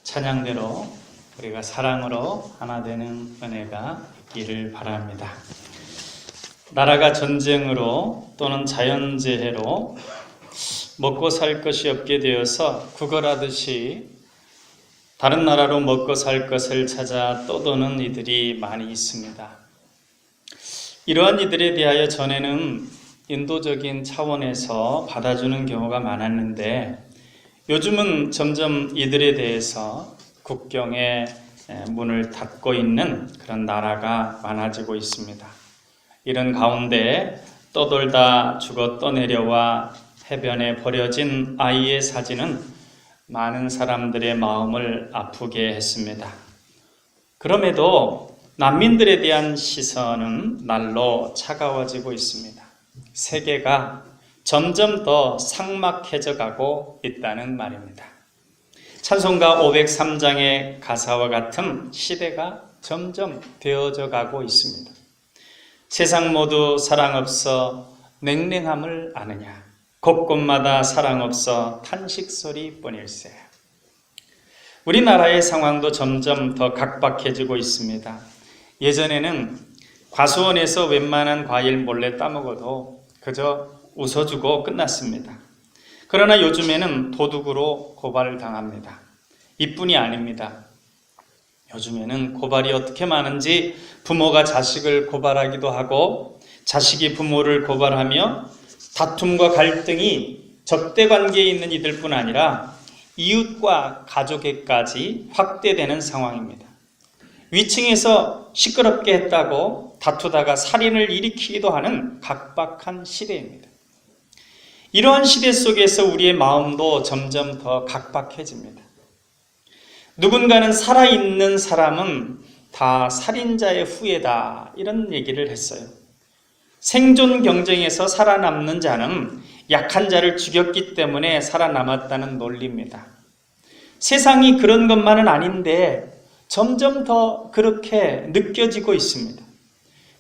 찬양대로 우리가 사랑으로 하나 되는 은혜가 있기를 바랍니다. 나라가 전쟁으로 또는 자연재해로 먹고 살 것이 없게 되어서 구걸하듯이 다른 나라로 먹고 살 것을 찾아 떠도는 이들이 많이 있습니다. 이러한 이들에 대하여 전에는 인도적인 차원에서 받아주는 경우가 많았는데 요즘은 점점 이들에 대해서 국경에 문을 닫고 있는 그런 나라가 많아지고 있습니다. 이런 가운데 떠돌다 죽어 떠내려와 해변에 버려진 아이의 사진은 많은 사람들의 마음을 아프게 했습니다. 그럼에도 난민들에 대한 시선은 날로 차가워지고 있습니다. 세계가 점점 더 삭막해져 가고 있다는 말입니다. 찬송가 503장의 가사와 같은 시대가 점점 되어져 가고 있습니다. 세상 모두 사랑 없어 냉랭함을 아느냐, 곳곳마다 사랑 없어 탄식 소리뿐일세. 우리나라의 상황도 점점 더 각박해지고 있습니다. 예전에는 과수원에서 웬만한 과일 몰래 따먹어도 그저 웃어주고 끝났습니다. 그러나 요즘에는 도둑으로 고발을 당합니다. 이뿐이 아닙니다. 요즘에는 고발이 어떻게 많은지 부모가 자식을 고발하기도 하고 자식이 부모를 고발하며 다툼과 갈등이 적대 관계에 있는 이들뿐 아니라 이웃과 가족에까지 확대되는 상황입니다. 위층에서 시끄럽게 했다고 다투다가 살인을 일으키기도 하는 각박한 시대입니다. 이러한 시대 속에서 우리의 마음도 점점 더 각박해집니다. 누군가는 살아있는 사람은 다 살인자의 후예다, 이런 얘기를 했어요. 생존 경쟁에서 살아남는 자는 약한 자를 죽였기 때문에 살아남았다는 논리입니다. 세상이 그런 것만은 아닌데 점점 더 그렇게 느껴지고 있습니다.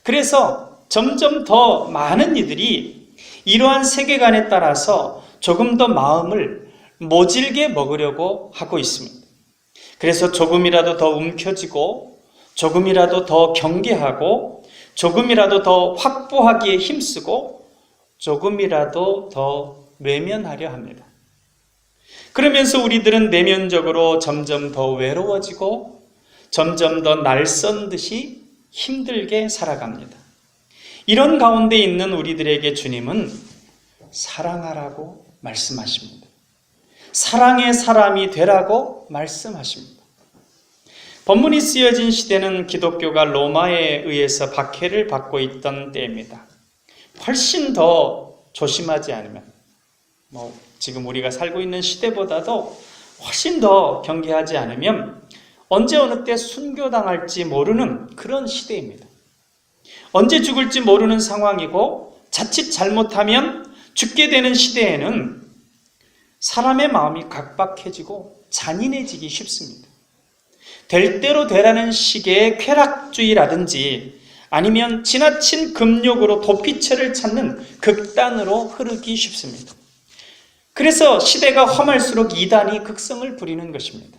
그래서 점점 더 많은 이들이 이러한 세계관에 따라서 조금 더 마음을 모질게 먹으려고 하고 있습니다. 그래서 조금이라도 더 움켜쥐고 조금이라도 더 경계하고 조금이라도 더 확보하기에 힘쓰고 조금이라도 더 외면하려 합니다. 그러면서 우리들은 내면적으로 점점 더 외로워지고 점점 더 날선 듯이 힘들게 살아갑니다. 이런 가운데 있는 우리들에게 주님은 사랑하라고 말씀하십니다. 사랑의 사람이 되라고 말씀하십니다. 본문이 쓰여진 시대는 기독교가 로마에 의해서 박해를 받고 있던 때입니다. 훨씬 더 조심하지 않으면, 지금 우리가 살고 있는 시대보다도 훨씬 더 경계하지 않으면 언제 어느 때 순교당할지 모르는 그런 시대입니다. 언제 죽을지 모르는 상황이고 자칫 잘못하면 죽게 되는 시대에는 사람의 마음이 각박해지고 잔인해지기 쉽습니다. 될 대로 되라는 식의 쾌락주의라든지 아니면 지나친 금욕으로 도피처를 찾는 극단으로 흐르기 쉽습니다. 그래서 시대가 험할수록 이단이 극성을 부리는 것입니다.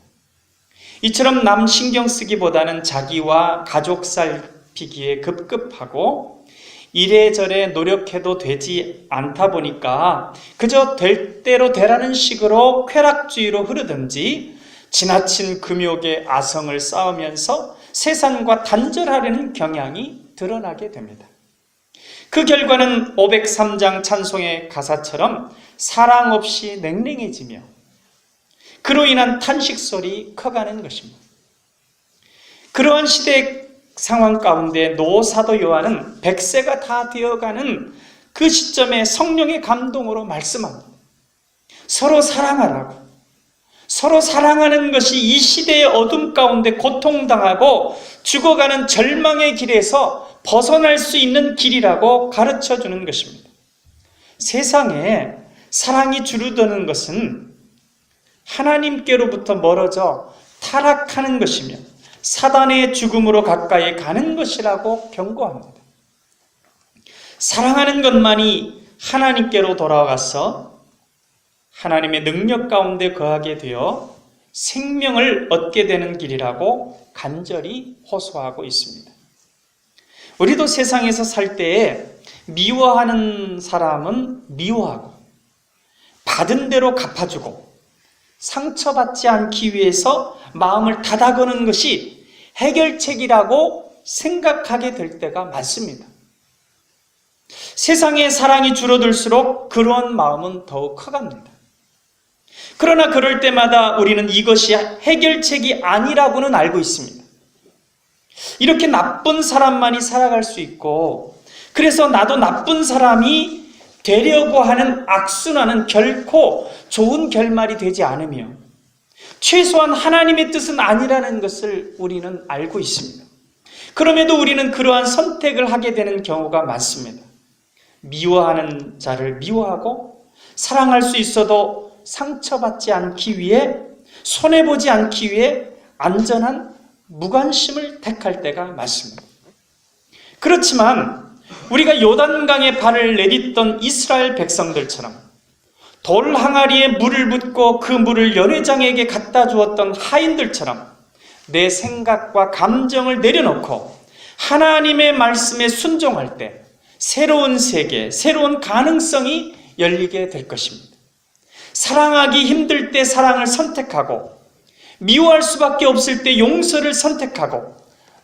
이처럼 남 신경 쓰기보다는 자기와 가족 살피기에 급급하고 이래저래 노력해도 되지 않다 보니까 그저 될 대로 되라는 식으로 쾌락주의로 흐르든지 지나친 금욕의 아성을 쌓으면서 세상과 단절하려는 경향이 드러나게 됩니다. 그 결과는 503장 찬송의 가사처럼 사랑 없이 냉랭해지며 그로 인한 탄식 소리 커가는 것입니다. 그러한 시대 상황 가운데 노사도 요한은 100세가 다 되어가는 그 시점에 성령의 감동으로 말씀합니다. 서로 사랑하라고. 서로 사랑하는 것이 이 시대의 어둠 가운데 고통당하고 죽어가는 절망의 길에서 벗어날 수 있는 길이라고 가르쳐 주는 것입니다. 세상에 사랑이 주르드는 것은 하나님께로부터 멀어져 타락하는 것이며 사단의 죽음으로 가까이 가는 것이라고 경고합니다. 사랑하는 것만이 하나님께로 돌아가서 하나님의 능력 가운데 거하게 되어 생명을 얻게 되는 길이라고 간절히 호소하고 있습니다. 우리도 세상에서 살 때에 미워하는 사람은 미워하고 받은 대로 갚아주고 상처받지 않기 위해서 마음을 닫아거는 것이 해결책이라고 생각하게 될 때가 많습니다. 세상의 사랑이 줄어들수록 그런 마음은 더욱 커갑니다. 그러나 그럴 때마다 우리는 이것이 해결책이 아니라고는 알고 있습니다. 이렇게 나쁜 사람만이 살아갈 수 있고, 그래서 나도 나쁜 사람이 되려고 하는 악순환은 결코 좋은 결말이 되지 않으며 최소한 하나님의 뜻은 아니라는 것을 우리는 알고 있습니다. 그럼에도 우리는 그러한 선택을 하게 되는 경우가 많습니다. 미워하는 자를 미워하고 사랑할 수 있어도 상처받지 않기 위해, 손해보지 않기 위해 안전한 무관심을 택할 때가 많습니다. 그렇지만 우리가 요단강에 발을 내딛던 이스라엘 백성들처럼 돌 항아리에 물을 붓고 그 물을 연회장에게 갖다 주었던 하인들처럼 내 생각과 감정을 내려놓고 하나님의 말씀에 순종할 때 새로운 세계, 새로운 가능성이 열리게 될 것입니다. 사랑하기 힘들 때 사랑을 선택하고, 미워할 수밖에 없을 때 용서를 선택하고,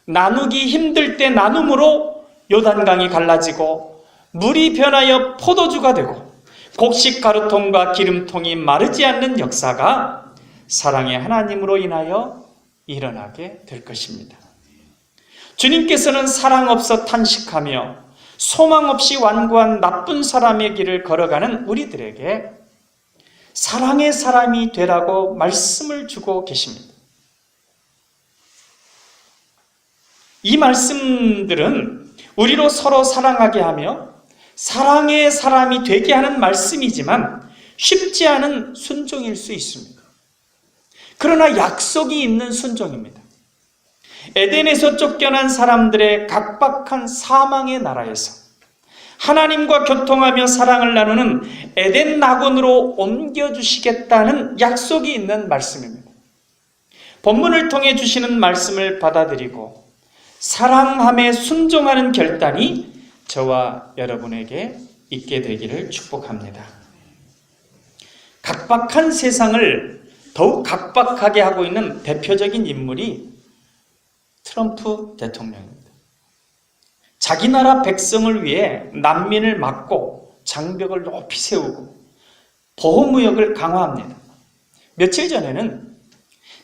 나누기 힘들 때 나눔으로 요단강이 갈라지고 물이 변하여 포도주가 되고 곡식 가루통과 기름통이 마르지 않는 역사가 사랑의 하나님으로 인하여 일어나게 될 것입니다. 주님께서는 사랑 없어 탄식하며 소망 없이 완고한 나쁜 사람의 길을 걸어가는 우리들에게 사랑의 사람이 되라고 말씀을 주고 계십니다. 이 말씀들은 우리로 서로 사랑하게 하며 사랑의 사람이 되게 하는 말씀이지만 쉽지 않은 순종일 수 있습니다. 그러나 약속이 있는 순종입니다. 에덴에서 쫓겨난 사람들의 각박한 사망의 나라에서 하나님과 교통하며 사랑을 나누는 에덴 낙원으로 옮겨주시겠다는 약속이 있는 말씀입니다. 본문을 통해 주시는 말씀을 받아들이고 사랑함에 순종하는 결단이 저와 여러분에게 있게 되기를 축복합니다. 각박한 세상을 더욱 각박하게 하고 있는 대표적인 인물이 트럼프 대통령입니다. 자기 나라 백성을 위해 난민을 막고 장벽을 높이 세우고 보호무역을 강화합니다. 며칠 전에는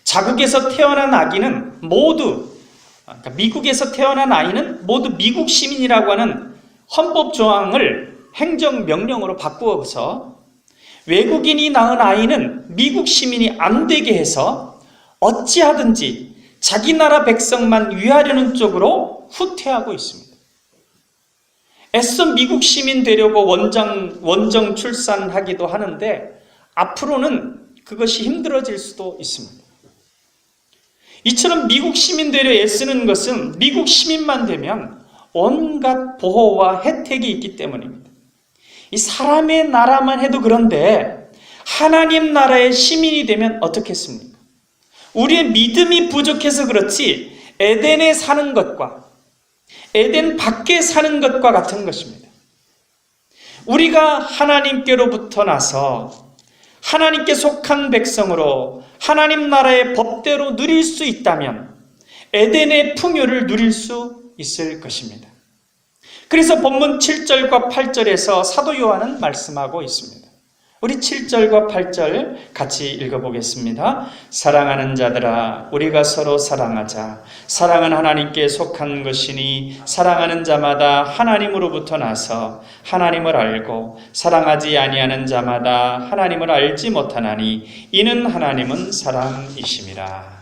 자국에서 태어난 아기는 모두, 미국에서 태어난 아이는 모두 미국 시민이라고 하는 헌법 조항을 행정명령으로 바꾸어서 외국인이 낳은 아이는 미국 시민이 안 되게 해서 어찌하든지 자기 나라 백성만 위하려는 쪽으로 후퇴하고 있습니다. 애써 미국 시민 되려고 원정 출산하기도 하는데 앞으로는 그것이 힘들어질 수도 있습니다. 이처럼 미국 시민 되려 애쓰는 것은 미국 시민만 되면 온갖 보호와 혜택이 있기 때문입니다. 이 사람의 나라만 해도 그런데 하나님 나라의 시민이 되면 어떻겠습니까? 우리의 믿음이 부족해서 그렇지 에덴에 사는 것과 에덴 밖에 사는 것과 같은 것입니다. 우리가 하나님께로부터 나서 하나님께 속한 백성으로 하나님 나라의 법대로 누릴 수 있다면 에덴의 풍요를 누릴 수 있을 것입니다. 그래서 본문 7절과 8절에서 사도 요한은 말씀하고 있습니다. 우리 7절과 8절 같이 읽어보겠습니다. 사랑하는 자들아, 우리가 서로 사랑하자. 사랑은 하나님께 속한 것이니 사랑하는 자마다 하나님으로부터 나서 하나님을 알고 사랑하지 아니하는 자마다 하나님을 알지 못하나니 이는 하나님은 사랑이심이라.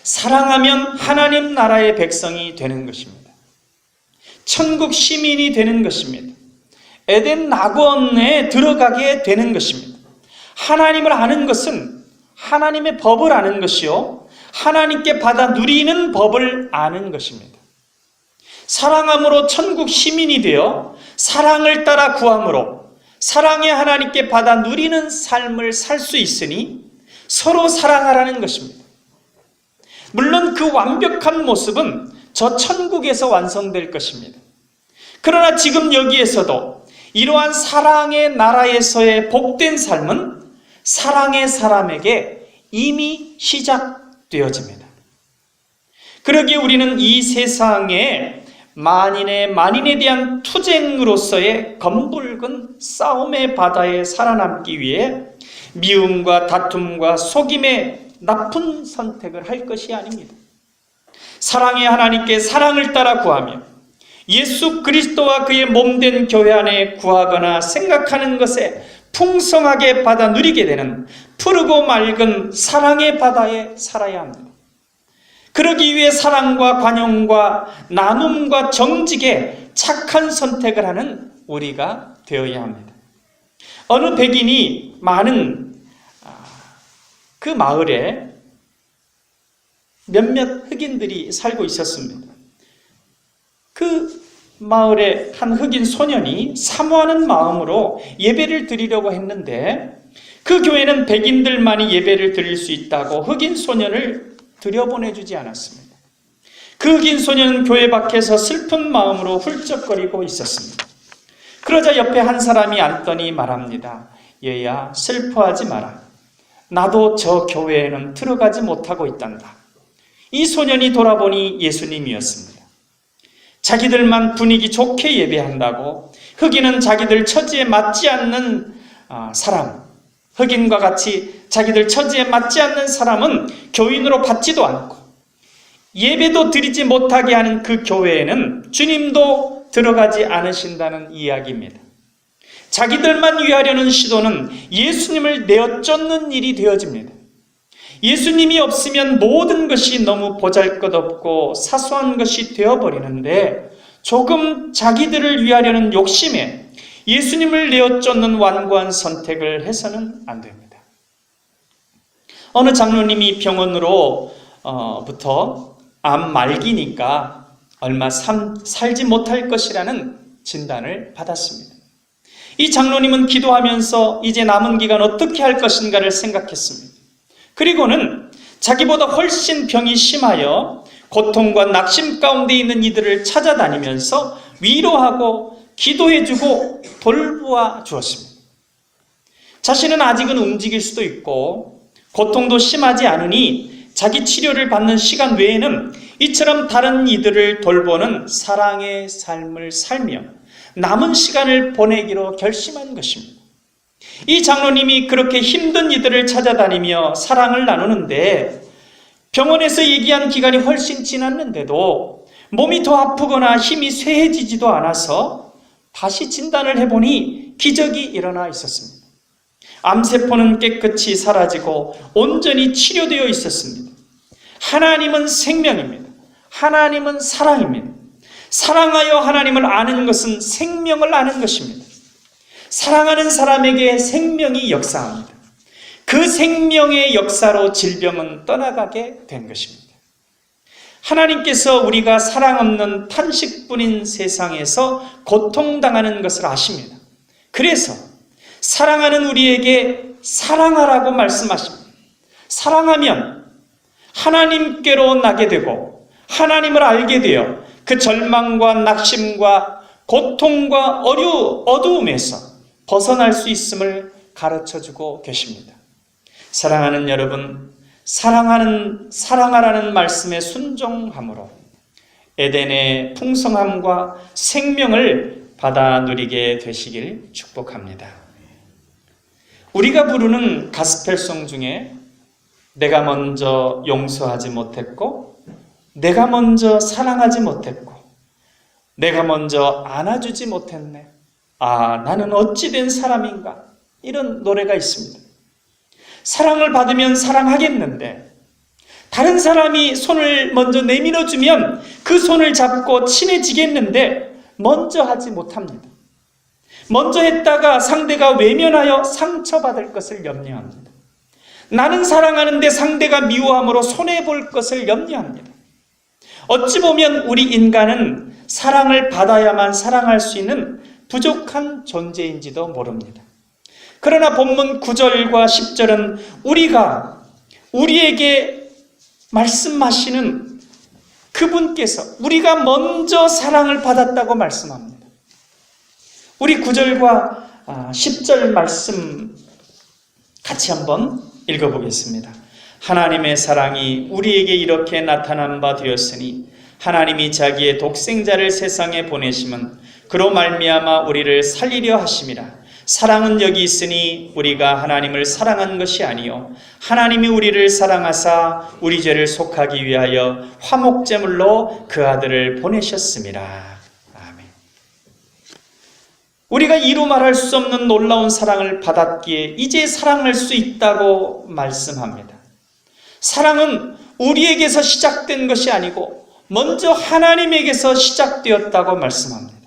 사랑하면 하나님 나라의 백성이 되는 것입니다. 천국 시민이 되는 것입니다. 에덴 낙원에 들어가게 되는 것입니다. 하나님을 아는 것은 하나님의 법을 아는 것이요, 하나님께 받아 누리는 법을 아는 것입니다. 사랑함으로 천국 시민이 되어 사랑을 따라 구함으로 사랑의 하나님께 받아 누리는 삶을 살 수 있으니 서로 사랑하라는 것입니다. 물론 그 완벽한 모습은 저 천국에서 완성될 것입니다. 그러나 지금 여기에서도 이러한 사랑의 나라에서의 복된 삶은 사랑의 사람에게 이미 시작되어집니다. 그러기에 우리는 이 세상에 만인에 대한 투쟁으로서의 검붉은 싸움의 바다에 살아남기 위해 미움과 다툼과 속임의 나쁜 선택을 할 것이 아닙니다. 사랑의 하나님께 사랑을 따라 구하며 예수 그리스도와 그의 몸된 교회 안에 구하거나 생각하는 것에 풍성하게 받아 누리게 되는 푸르고 맑은 사랑의 바다에 살아야 합니다. 그러기 위해 사랑과 관용과 나눔과 정직에 착한 선택을 하는 우리가 되어야 합니다. 어느 백인이 많은 그 마을에 몇몇 흑인들이 살고 있었습니다. 그 마을에 한 흑인 소년이 사모하는 마음으로 예배를 드리려고 했는데 그 교회는 백인들만이 예배를 드릴 수 있다고 흑인 소년을 들여보내주지 않았습니다. 그 흑인 소년은 교회 밖에서 슬픈 마음으로 훌쩍거리고 있었습니다. 그러자 옆에 한 사람이 앉더니 말합니다. 얘야, 슬퍼하지 마라. 나도 저 교회에는 들어가지 못하고 있단다. 이 소년이 돌아보니 예수님이었습니다. 자기들만 분위기 좋게 예배한다고 흑인은 자기들 처지에 맞지 않는 사람, 흑인과 같이 자기들 처지에 맞지 않는 사람은 교인으로 받지도 않고 예배도 드리지 못하게 하는 그 교회에는 주님도 들어가지 않으신다는 이야기입니다. 자기들만 위하려는 시도는 예수님을 내어쫓는 일이 되어집니다. 예수님이 없으면 모든 것이 너무 보잘것없고 사소한 것이 되어버리는데 조금 자기들을 위하려는 욕심에 예수님을 내어쫓는 완고한 선택을 해서는 안 됩니다. 어느 장로님이 병원으로부터 암 말기니까 얼마 살지 못할 것이라는 진단을 받았습니다. 이 장로님은 기도하면서 이제 남은 기간 어떻게 할 것인가를 생각했습니다. 그리고는 자기보다 훨씬 병이 심하여 고통과 낙심 가운데 있는 이들을 찾아다니면서 위로하고 기도해주고 돌보아 주었습니다. 자신은 아직은 움직일 수도 있고 고통도 심하지 않으니 자기 치료를 받는 시간 외에는 이처럼 다른 이들을 돌보는 사랑의 삶을 살며 남은 시간을 보내기로 결심한 것입니다. 이 장로님이 그렇게 힘든 이들을 찾아다니며 사랑을 나누는데 병원에서 얘기한 기간이 훨씬 지났는데도 몸이 더 아프거나 힘이 쇠해지지도 않아서 다시 진단을 해보니 기적이 일어나 있었습니다. 암세포는 깨끗이 사라지고 온전히 치료되어 있었습니다. 하나님은 생명입니다. 하나님은 사랑입니다. 사랑하여 하나님을 아는 것은 생명을 아는 것입니다. 사랑하는 사람에게 생명이 역사합니다. 그 생명의 역사로 질병은 떠나가게 된 것입니다. 하나님께서 우리가 사랑 없는 탄식뿐인 세상에서 고통당하는 것을 아십니다. 그래서 사랑하는 우리에게 사랑하라고 말씀하십니다. 사랑하면 하나님께로 나게 되고 하나님을 알게 되어 그 절망과 낙심과 고통과 어두움에서 벗어날 수 있음을 가르쳐주고 계십니다. 사랑하는 여러분, 사랑하라는 말씀에 순종함으로 에덴의 풍성함과 생명을 받아 누리게 되시길 축복합니다. 우리가 부르는 가스펠송 중에 내가 먼저 용서하지 못했고 내가 먼저 사랑하지 못했고 내가 먼저 안아주지 못했네. 나는 어찌 된 사람인가? 이런 노래가 있습니다. 사랑을 받으면 사랑하겠는데 다른 사람이 손을 먼저 내밀어주면 그 손을 잡고 친해지겠는데 먼저 하지 못합니다. 먼저 했다가 상대가 외면하여 상처받을 것을 염려합니다. 나는 사랑하는데 상대가 미워함으로 손해볼 것을 염려합니다. 어찌 보면 우리 인간은 사랑을 받아야만 사랑할 수 있는 부족한 존재인지도 모릅니다. 그러나 본문 9절과 10절은 우리가 우리에게 말씀하시는 그분께서 우리가 먼저 사랑을 받았다고 말씀합니다. 우리 9절과 10절 말씀 같이 한번 읽어보겠습니다. 하나님의 사랑이 우리에게 이렇게 나타난 바 되었으니 하나님이 자기의 독생자를 세상에 보내심은 그로 말미암아 우리를 살리려 하심이라. 사랑은 여기 있으니 우리가 하나님을 사랑한 것이 아니요 하나님이 우리를 사랑하사 우리 죄를 속하기 위하여 화목제물로 그 아들을 보내셨음이라. 아멘. 우리가 이루 말할 수 없는 놀라운 사랑을 받았기에 이제 사랑할 수 있다고 말씀합니다. 사랑은 우리에게서 시작된 것이 아니고 먼저 하나님에게서 시작되었다고 말씀합니다.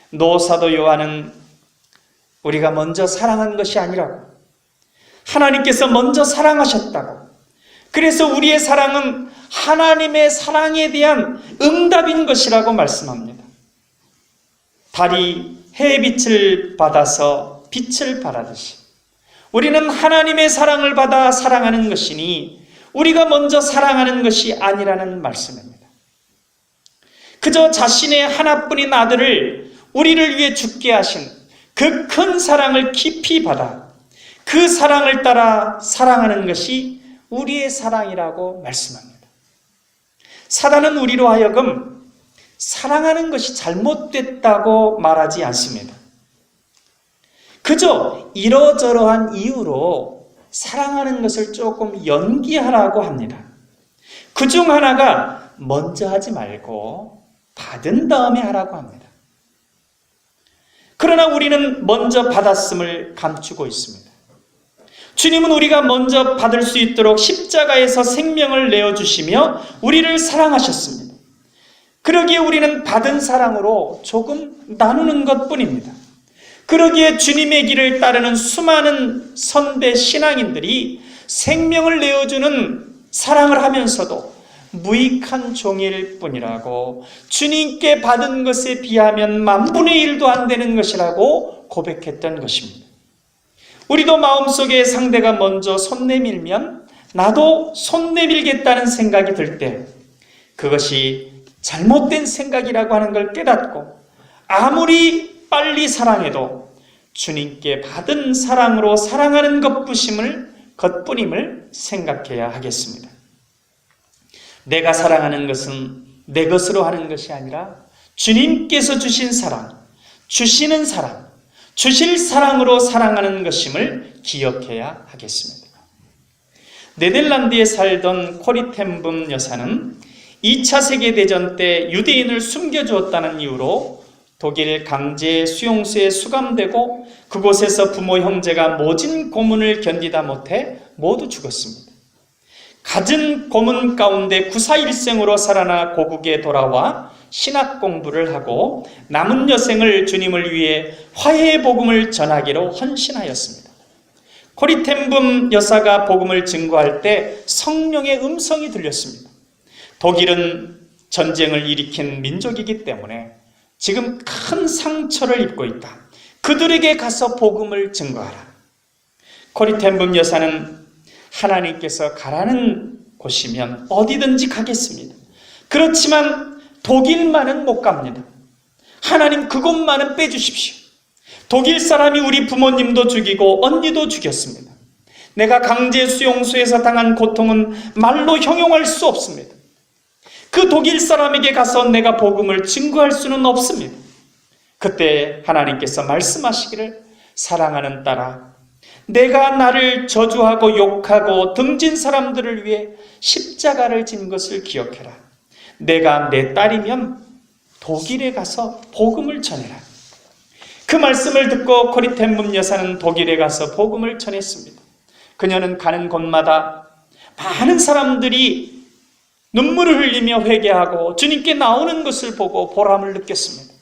노사도 요한은 우리가 먼저 사랑한 것이 아니라고, 하나님께서 먼저 사랑하셨다고, 그래서 우리의 사랑은 하나님의 사랑에 대한 응답인 것이라고 말씀합니다. 달이 해의 빛을 받아서 빛을 발하듯이 우리는 하나님의 사랑을 받아 사랑하는 것이니 우리가 먼저 사랑하는 것이 아니라는 말씀입니다. 그저 자신의 하나뿐인 아들을 우리를 위해 죽게 하신 그 큰 사랑을 깊이 받아 그 사랑을 따라 사랑하는 것이 우리의 사랑이라고 말씀합니다. 사단은 우리로 하여금 사랑하는 것이 잘못됐다고 말하지 않습니다. 그저 이러저러한 이유로 사랑하는 것을 조금 연기하라고 합니다. 그중 하나가 먼저 하지 말고 받은 다음에 하라고 합니다. 그러나 우리는 먼저 받았음을 감추고 있습니다. 주님은 우리가 먼저 받을 수 있도록 십자가에서 생명을 내어주시며 우리를 사랑하셨습니다. 그러기에 우리는 받은 사랑으로 조금 나누는 것뿐입니다. 그러기에 주님의 길을 따르는 수많은 선배 신앙인들이 생명을 내어주는 사랑을 하면서도 무익한 종일 뿐이라고, 주님께 받은 것에 비하면 10,000,000,000도 안 되는 것이라고 고백했던 것입니다. 우리도 마음속에 상대가 먼저 손 내밀면 나도 손 내밀겠다는 생각이 들 때 그것이 잘못된 생각이라고 하는 걸 깨닫고 아무리 빨리 사랑해도 주님께 받은 사랑으로 사랑하는 것뿐임을 생각해야 하겠습니다. 내가 사랑하는 것은 내 것으로 하는 것이 아니라 주님께서 주신 사랑, 주시는 사랑, 주실 사랑으로 사랑하는 것임을 기억해야 하겠습니다. 네덜란드에 살던 코리 텐붐 여사는 2차 세계대전 때 유대인을 숨겨주었다는 이유로 독일 강제 수용소에 수감되고 그곳에서 부모 형제가 모진 고문을 견디다 못해 모두 죽었습니다. 갖은 고문 가운데 구사일생으로 살아나 고국에 돌아와 신학 공부를 하고 남은 여생을 주님을 위해 화해의 복음을 전하기로 헌신하였습니다. 코리 텐붐 여사가 복음을 증거할 때 성령의 음성이 들렸습니다. 독일은 전쟁을 일으킨 민족이기 때문에 지금 큰 상처를 입고 있다. 그들에게 가서 복음을 증거하라. 코리 텐붐 여사는 하나님께서 가라는 곳이면 어디든지 가겠습니다. 그렇지만 독일만은 못 갑니다. 하나님 그곳만은 빼주십시오. 독일 사람이 우리 부모님도 죽이고 언니도 죽였습니다. 내가 강제 수용소에서 당한 고통은 말로 형용할 수 없습니다. 그 독일 사람에게 가서 내가 복음을 증거할 수는 없습니다. 그때 하나님께서 말씀하시기를, 사랑하는 딸아, 내가 나를 저주하고 욕하고 등진 사람들을 위해 십자가를 진 것을 기억해라. 내가 내 딸이면 독일에 가서 복음을 전해라. 그 말씀을 듣고 코리 텐붐 여사는 독일에 가서 복음을 전했습니다. 그녀는 가는 곳마다 많은 사람들이 눈물을 흘리며 회개하고 주님께 나오는 것을 보고 보람을 느꼈습니다.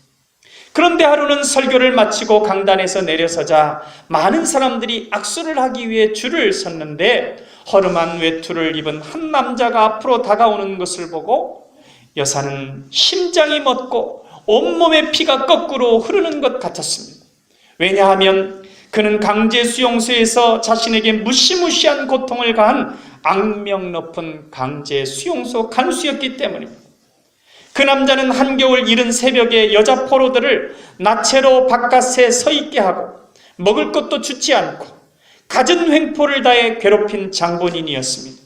그런데 하루는 설교를 마치고 강단에서 내려서자 많은 사람들이 악수를 하기 위해 줄을 섰는데 허름한 외투를 입은 한 남자가 앞으로 다가오는 것을 보고 여사는 심장이 멎고 온몸에 피가 거꾸로 흐르는 것 같았습니다. 왜냐하면 그는 강제 수용소에서 자신에게 무시무시한 고통을 가한 악명 높은 강제 수용소 간수였기 때문입니다. 그 남자는 한겨울 이른 새벽에 여자 포로들을 나체로 바깥에 서 있게 하고 먹을 것도 주지 않고 갖은 횡포를 다해 괴롭힌 장본인이었습니다.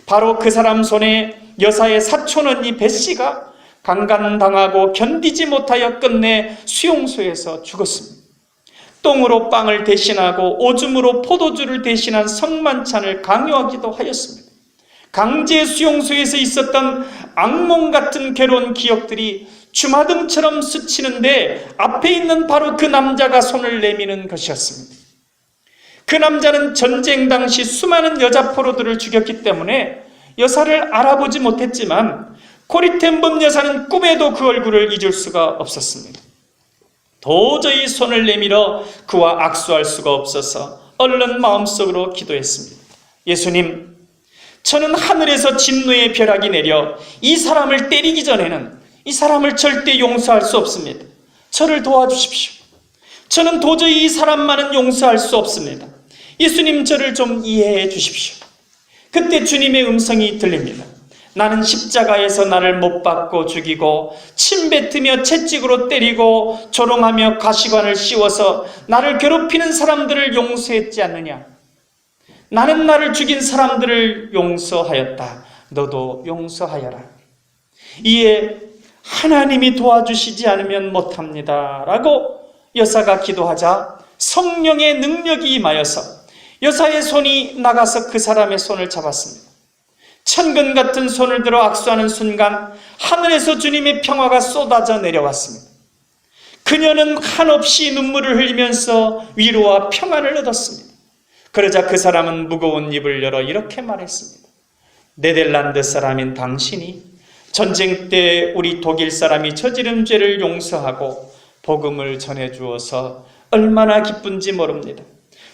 바로 그 사람 손에 여사의 사촌언니 벳시가 강간당하고 견디지 못하여 끝내 수용소에서 죽었습니다. 똥으로 빵을 대신하고 오줌으로 포도주를 대신한 성만찬을 강요하기도 하였습니다. 강제 수용소에서 있었던 악몽 같은 괴로운 기억들이 주마등처럼 스치는데 앞에 있는 바로 그 남자가 손을 내미는 것이었습니다. 그 남자는 전쟁 당시 수많은 여자 포로들을 죽였기 때문에 여사를 알아보지 못했지만 코리텐범 여사는 꿈에도 그 얼굴을 잊을 수가 없었습니다. 도저히 손을 내밀어 그와 악수할 수가 없어서 얼른 마음속으로 기도했습니다. 예수님, 저는 하늘에서 진노의 벼락이 내려 이 사람을 때리기 전에는 이 사람을 절대 용서할 수 없습니다. 저를 도와주십시오. 저는 도저히 이 사람만은 용서할 수 없습니다. 예수님, 저를 좀 이해해 주십시오. 그때 주님의 음성이 들립니다. 나는 십자가에서 나를 못 박고 죽이고 침 뱉으며 채찍으로 때리고 조롱하며 가시관을 씌워서 나를 괴롭히는 사람들을 용서했지 않느냐? 나는 나를 죽인 사람들을 용서하였다. 너도 용서하여라. 이에 하나님이 도와주시지 않으면 못합니다 라고 여사가 기도하자 성령의 능력이 임하여서 여사의 손이 나가서 그 사람의 손을 잡았습니다. 천근 같은 손을 들어 악수하는 순간 하늘에서 주님의 평화가 쏟아져 내려왔습니다. 그녀는 한없이 눈물을 흘리면서 위로와 평안을 얻었습니다. 그러자 그 사람은 무거운 입을 열어 이렇게 말했습니다. 네덜란드 사람인 당신이 전쟁 때 우리 독일 사람이 저지른 죄를 용서하고 복음을 전해주어서 얼마나 기쁜지 모릅니다.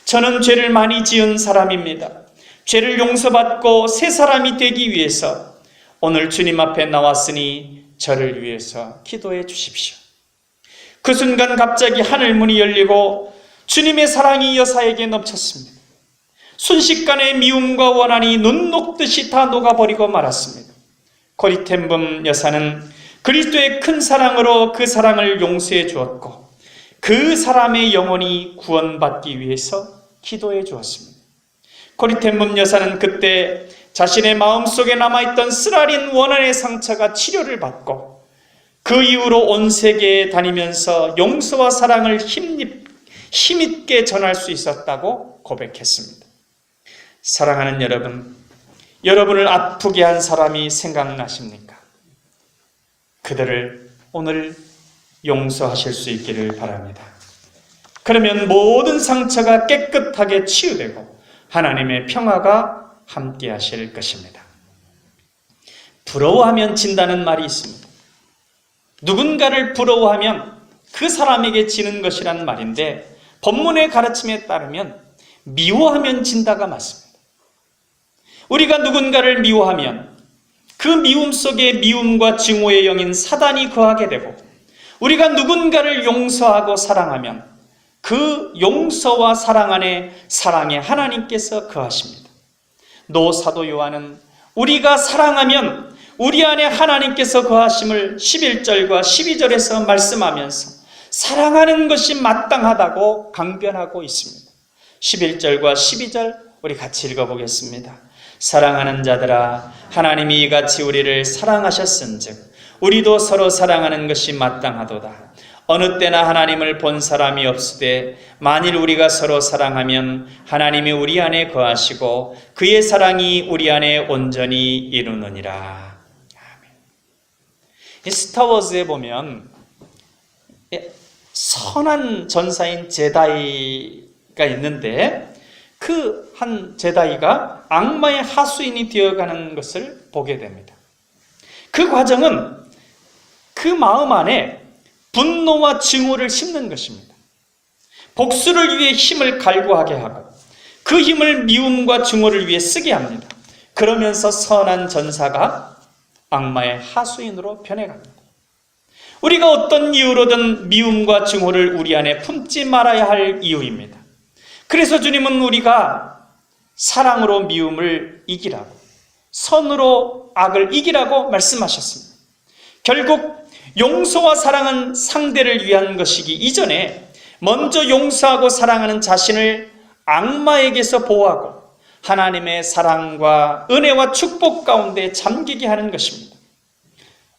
저는 죄를 많이 지은 사람입니다. 죄를 용서받고 새 사람이 되기 위해서 오늘 주님 앞에 나왔으니 저를 위해서 기도해 주십시오. 그 순간 갑자기 하늘문이 열리고 주님의 사랑이 여사에게 넘쳤습니다. 순식간에 미움과 원한이 눈 녹듯이 다 녹아버리고 말았습니다. 코리텐범 여사는 그리스도의 큰 사랑으로 그 사랑을 용서해 주었고 그 사람의 영혼이 구원받기 위해서 기도해 주었습니다. 코리텐범 여사는 그때 자신의 마음속에 남아있던 쓰라린 원한의 상처가 치료를 받고 그 이후로 온 세계에 다니면서 용서와 사랑을 힘있게 전할 수 있었다고 고백했습니다. 사랑하는 여러분, 여러분을 아프게 한 사람이 생각나십니까? 그들을 오늘 용서하실 수 있기를 바랍니다. 그러면 모든 상처가 깨끗하게 치유되고 하나님의 평화가 함께 하실 것입니다. 부러워하면 진다는 말이 있습니다. 누군가를 부러워하면 그 사람에게 지는 것이란 말인데 본문의 가르침에 따르면 미워하면 진다가 맞습니다. 우리가 누군가를 미워하면 그 미움 속에 미움과 증오의 영인 사단이 거하게 되고 우리가 누군가를 용서하고 사랑하면 그 용서와 사랑 안에 사랑의 하나님께서 거하십니다. 사도 요한은 우리가 사랑하면 우리 안에 하나님께서 거하심을 11절과 12절에서 말씀하면서 사랑하는 것이 마땅하다고 강변하고 있습니다. 11절과 12절 우리 같이 읽어보겠습니다. 사랑하는 자들아, 하나님이 이같이 우리를 사랑하셨은즉 우리도 서로 사랑하는 것이 마땅하도다. 어느 때나 하나님을 본 사람이 없으되 만일 우리가 서로 사랑하면 하나님이 우리 안에 거하시고 그의 사랑이 우리 안에 온전히 이루느니라. 아멘. 이 스타워즈에 보면 선한 전사인 제다이가 있는데 그 한 제다이가 악마의 하수인이 되어가는 것을 보게 됩니다. 그 과정은 그 마음 안에 분노와 증오를 심는 것입니다. 복수를 위해 힘을 갈구하게 하고 그 힘을 미움과 증오를 위해 쓰게 합니다. 그러면서 선한 전사가 악마의 하수인으로 변해갑니다. 우리가 어떤 이유로든 미움과 증오를 우리 안에 품지 말아야 할 이유입니다. 그래서 주님은 우리가 사랑으로 미움을 이기라고, 선으로 악을 이기라고 말씀하셨습니다. 결국 용서와 사랑은 상대를 위한 것이기 이전에 먼저 용서하고 사랑하는 자신을 악마에게서 보호하고 하나님의 사랑과 은혜와 축복 가운데 잠기게 하는 것입니다.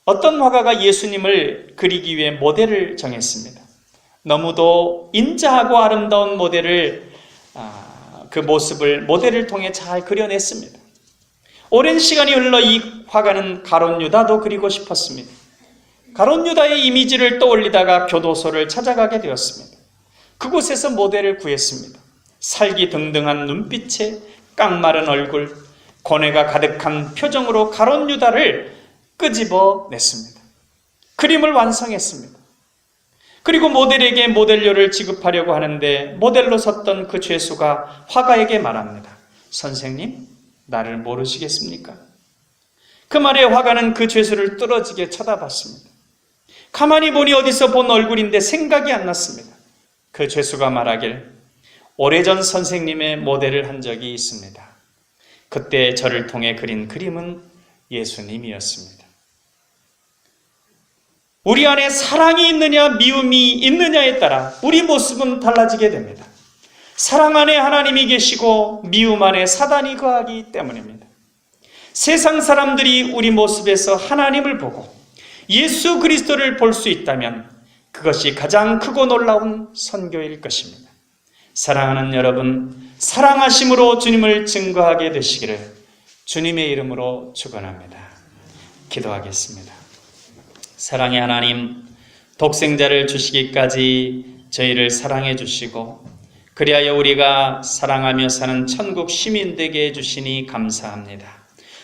어떤 화가가 예수님을 그리기 위해 모델을 정했습니다. 너무도 인자하고 아름다운 모델을 그 모습을 모델을 통해 잘 그려냈습니다. 오랜 시간이 흘러 이 화가는 가룟 유다도 그리고 싶었습니다. 가룟 유다의 이미지를 떠올리다가 교도소를 찾아가게 되었습니다. 그곳에서 모델을 구했습니다. 살기등등한 눈빛에 깡마른 얼굴, 고뇌가 가득한 표정으로 가룟 유다를 끄집어냈습니다. 그림을 완성했습니다. 그리고 모델에게 모델료를 지급하려고 하는데 모델로 섰던 그 죄수가 화가에게 말합니다. 선생님, 나를 모르시겠습니까? 그 말에 화가는 그 죄수를 뚫어지게 쳐다봤습니다. 가만히 보니 어디서 본 얼굴인데 생각이 안 났습니다. 그 죄수가 말하길, 오래전 선생님의 모델을 한 적이 있습니다. 그때 저를 통해 그린 그림은 예수님이었습니다. 우리 안에 사랑이 있느냐 미움이 있느냐에 따라 우리 모습은 달라지게 됩니다. 사랑 안에 하나님이 계시고 미움 안에 사단이 거하기 때문입니다. 세상 사람들이 우리 모습에서 하나님을 보고 예수 그리스도를 볼 수 있다면 그것이 가장 크고 놀라운 선교일 것입니다. 사랑하는 여러분, 사랑하심으로 주님을 증거하게 되시기를 주님의 이름으로 축원합니다. 기도하겠습니다. 사랑의 하나님, 독생자를 주시기까지 저희를 사랑해 주시고 그리하여 우리가 사랑하며 사는 천국 시민 되게 해주시니 감사합니다.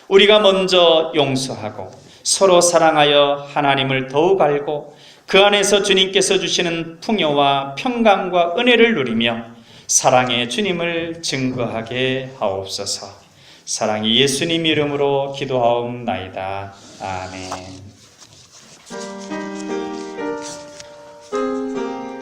우리가 먼저 용서하고 서로 사랑하여 하나님을 더욱 알고 그 안에서 주님께서 주시는 풍요와 평강과 은혜를 누리며 사랑의 주님을 증거하게 하옵소서. 사랑의 예수님 이름으로 기도하옵나이다. 아멘.